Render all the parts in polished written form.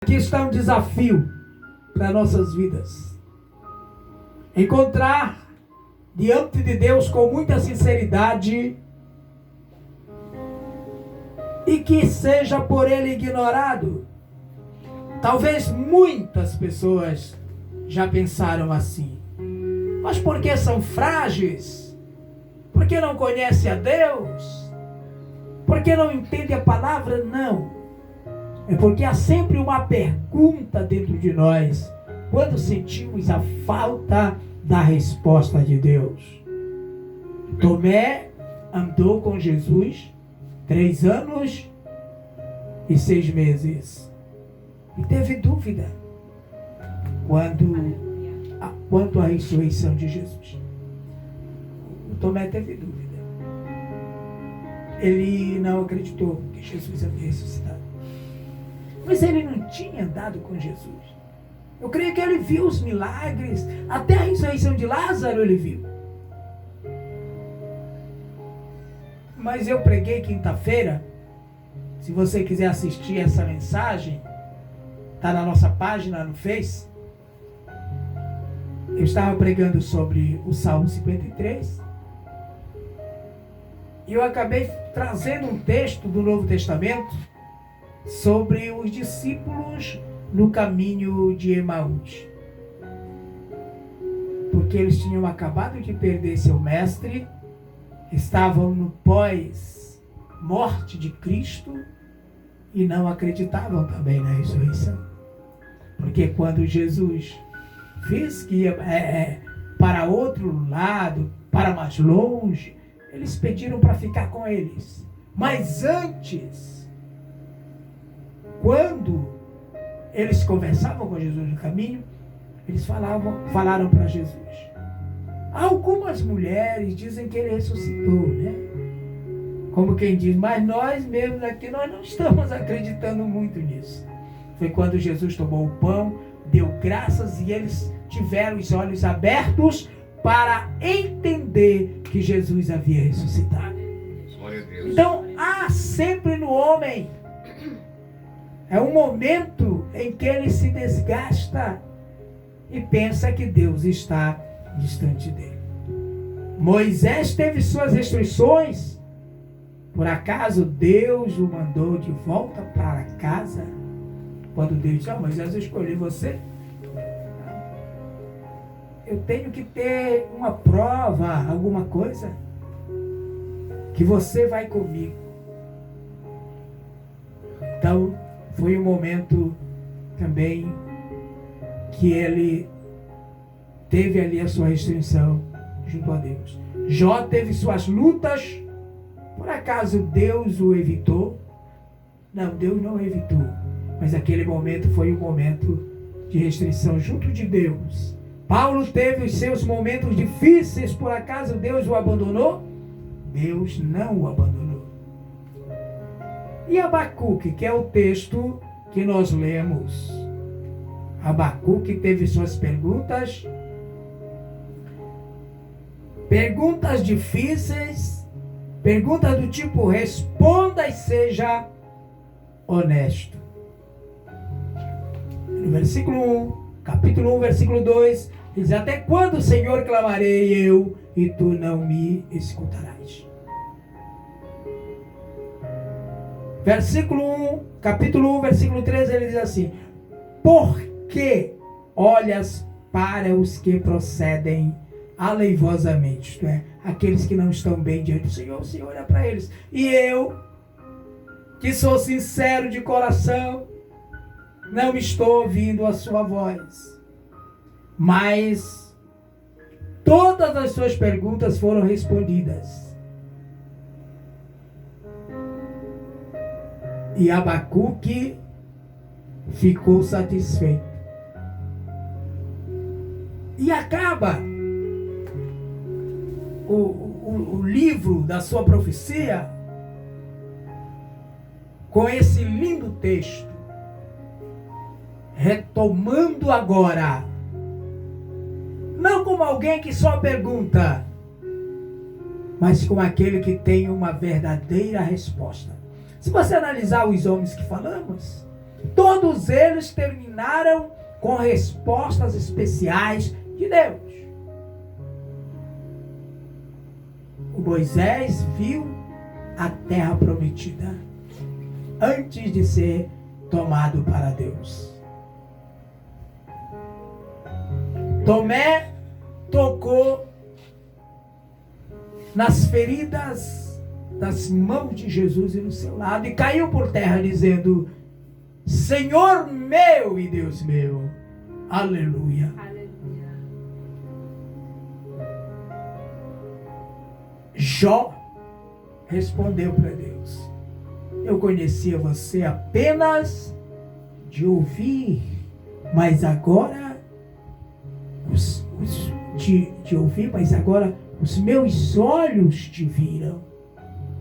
Aqui está um desafio para nossas vidas. Encontrar diante de Deus com muita sinceridade e que seja por Ele ignorado. Talvez muitas pessoas já pensaram assim. Mas porque são frágeis? Porque não conhecem a Deus? Porque não entendem a palavra? Não. É porque há sempre uma pergunta dentro de nós quando sentimos a falta da resposta de Deus. Tomé andou com Jesus 3 anos e 6 meses e teve dúvida quanto à ressurreição de Jesus. O Tomé teve dúvida. Ele não acreditou que Jesus havia ressuscitado. Mas ele não tinha andado com Jesus. Eu creio que ele viu os milagres, até a ressurreição de Lázaro ele viu. Mas eu preguei quinta-feira. Se você quiser assistir essa mensagem, está na nossa página no Face. Eu estava pregando sobre o Salmo 53. E eu acabei trazendo um texto do Novo Testamento sobre os discípulos no caminho de Emaús. Porque eles tinham acabado de perder seu mestre, estavam no pós-morte de Cristo e não acreditavam também na ressurreição. Porque quando Jesus fez que ia para outro lado, para mais longe, eles pediram para ficar com eles. Mas antes, quando eles conversavam com Jesus no caminho, eles falaram para Jesus. Algumas mulheres dizem que ele ressuscitou, né? Como quem diz, mas nós mesmos aqui, nós não estamos acreditando muito nisso. Foi quando Jesus tomou o pão, deu graças e eles tiveram os olhos abertos para entender que Jesus havia ressuscitado. Então, há sempre no homem um momento em que ele se desgasta e pensa que Deus está distante dele. Moisés teve suas restrições. Por acaso Deus o mandou de volta para casa? Quando Deus disse, Moisés, eu escolhi você. Eu tenho que ter uma prova, alguma coisa, que você vai comigo. Então, foi um momento também que ele teve ali a sua restrição junto a Deus. Jó teve suas lutas. Por acaso Deus o evitou? Não, Deus não evitou. Mas aquele momento foi um momento de restrição junto de Deus. Paulo teve os seus momentos difíceis. Por acaso Deus o abandonou? Deus não o abandonou. E Abacuque, que é o texto que nós lemos. Abacuque teve suas perguntas. Perguntas difíceis. Perguntas do tipo, responda e seja honesto. No versículo 1, capítulo 1, versículo 2, diz, até quando, Senhor, clamarei eu e tu não me escutarás? Versículo 1, capítulo 1, versículo 3, ele diz assim, por que olhas para os que procedem aleivosamente, isto é, aqueles que não estão bem diante do Senhor, o Senhor olha para eles. E eu, que sou sincero de coração, não estou ouvindo a sua voz. Mas todas as suas perguntas foram respondidas. E Abacuque ficou satisfeito. E acaba o livro da sua profecia com esse lindo texto, retomando agora, não como alguém que só pergunta, mas como aquele que tem uma verdadeira resposta. Se você analisar os homens que falamos, Todos eles terminaram com respostas especiais de Deus. O Moisés viu a terra prometida antes de ser tomado para Deus. Tomé tocou nas feridas das mãos de Jesus e no seu lado e caiu por terra dizendo: Senhor meu e Deus meu. Aleluia. Aleluia. Jó respondeu para Deus: eu conhecia você apenas de ouvir, mas agora de ouvir, mas agora os meus olhos te viram.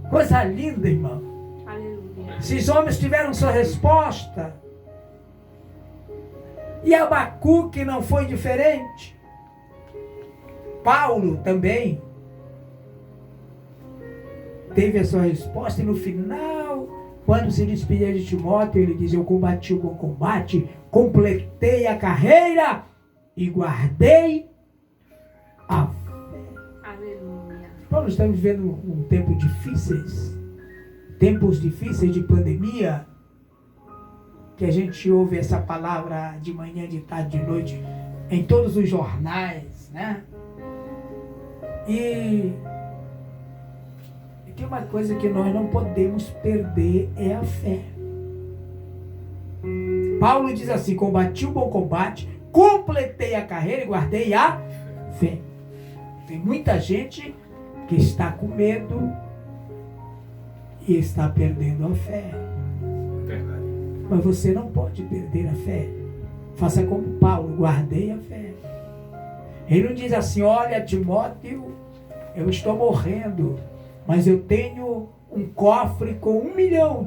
Coisa linda, irmão. Aleluia. Esses homens tiveram sua resposta. E Abacuque não foi diferente. Paulo também teve a sua resposta, e no final, quando se despedia de Timóteo, ele diz: eu combati o bom combate, completei a carreira e guardei a fé. Aleluia. Nós estamos vivendo um tempo tempos difíceis de pandemia, que a gente ouve essa palavra de manhã, de tarde, de noite, em todos os jornais, né? E tem uma coisa que nós não podemos perder, é a fé. Paulo diz assim: combati o bom combate, completei a carreira e guardei a fé. Tem muita gente que está com medo e está perdendo a fé. Verdade. Mas você não pode perder a fé. Faça como Paulo: guardei a fé. Ele não diz assim: olha, Timóteo, eu estou morrendo, mas eu tenho um cofre com $1 milhão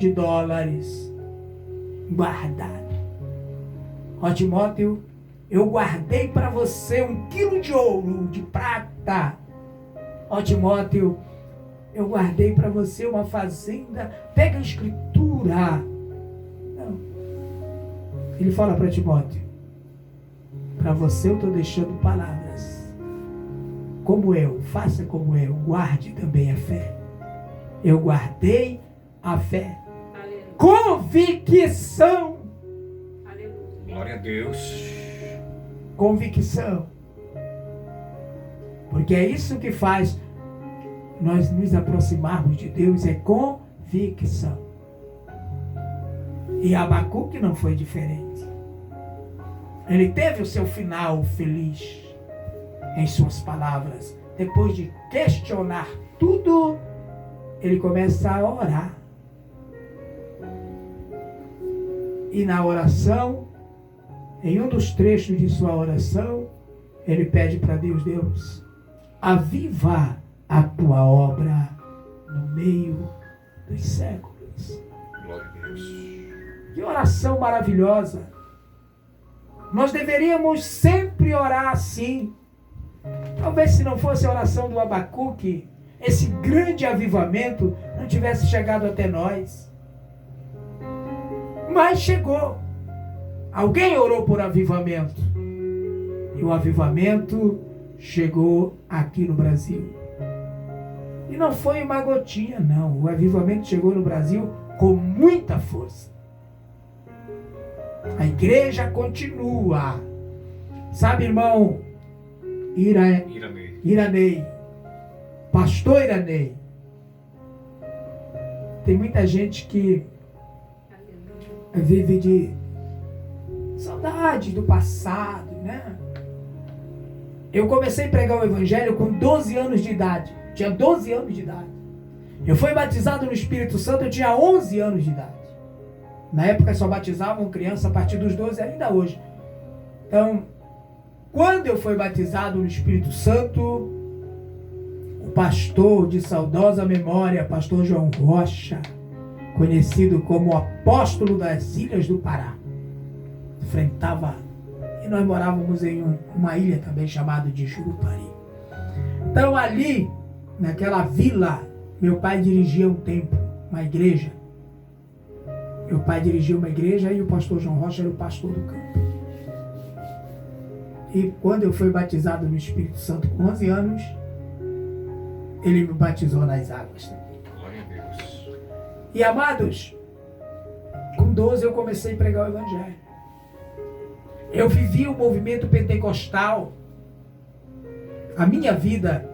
guardado. Ó, Timóteo, eu guardei para você 1 quilo de ouro, de prata. Ó, Timóteo, eu guardei para você uma fazenda. Pega a escritura. Não. Ele fala para Timóteo: para você eu estou deixando palavras. Como eu, faça como eu, guarde também a fé. Eu guardei a fé. Aleluia. Convicção. Aleluia. Glória a Deus. Convicção. Porque é isso que faz nós nos aproximarmos de Deus, é convicção. E Abacuque não foi diferente. Ele teve o seu final feliz em suas palavras. Depois de questionar tudo, ele começa a orar. E na oração, em um dos trechos de sua oração, ele pede para Deus: Deus, aviva a tua obra no meio dos séculos. Glória a Deus. Que oração maravilhosa! Nós deveríamos sempre orar assim. Talvez se não fosse a oração do Abacuque, esse grande avivamento não tivesse chegado até nós. Mas chegou. Alguém orou por avivamento. E o avivamento chegou aqui no Brasil. E não foi uma gotinha, não. O avivamento chegou no Brasil com muita força. A igreja continua. Sabe, irmão Iranei, pastor Iranei, tem muita gente que vive de saudade do passado, né? Eu comecei a pregar o evangelho com 12 anos de idade. Tinha 12 anos de idade. Eu fui batizado no Espírito Santo, eu tinha 11 anos de idade. Na época só batizavam criança a partir dos 12, ainda hoje. Então, quando eu fui batizado no Espírito Santo, o pastor de saudosa memória, pastor João Rocha, conhecido como apóstolo das Ilhas do Pará, enfrentava, e nós morávamos em uma ilha também chamada de Jurupari. Então ali, naquela vila, meu pai dirigia um templo, uma igreja. Meu pai dirigia uma igreja e o pastor João Rocha era o pastor do campo. E quando eu fui batizado no Espírito Santo com 11 anos, ele me batizou nas águas também. Glória a Deus. E amados, com 12 eu comecei a pregar o Evangelho. Eu vivi o movimento pentecostal. A minha vida,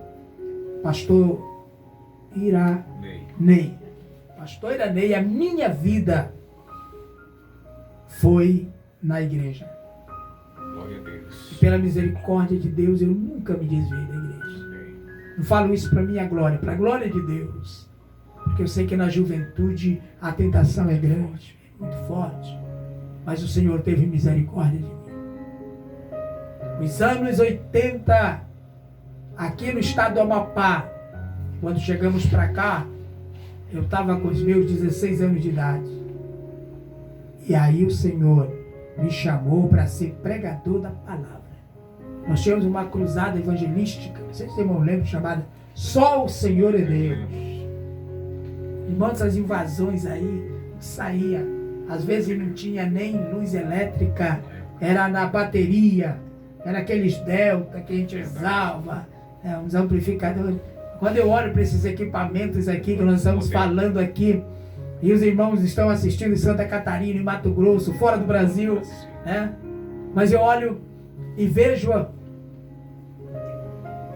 pastor Iranei, pastor Iranei, a minha vida foi na igreja. Glória a Deus. E pela misericórdia de Deus, eu nunca me desviei da igreja. Não falo isso para minha glória, para a glória de Deus. Porque eu sei que na juventude a tentação é grande, muito forte. Mas o Senhor teve misericórdia de mim. Nos anos 80, aqui no estado do Amapá, quando chegamos para cá, eu estava com os meus 16 anos de idade. E aí o Senhor me chamou para ser pregador da palavra. Nós tínhamos uma cruzada evangelística, não sei se vocês irmãos lembram, chamada Só o Senhor é Deus. Irmãos, essas invasões aí, saía. Às vezes não tinha nem luz elétrica, era na bateria, era aqueles delta que a gente usava, uns amplificadores. Quando eu olho para esses equipamentos aqui que nós estamos falando aqui, e os irmãos estão assistindo em Santa Catarina, em Mato Grosso, fora do Brasil, né? Mas eu olho e vejo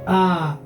a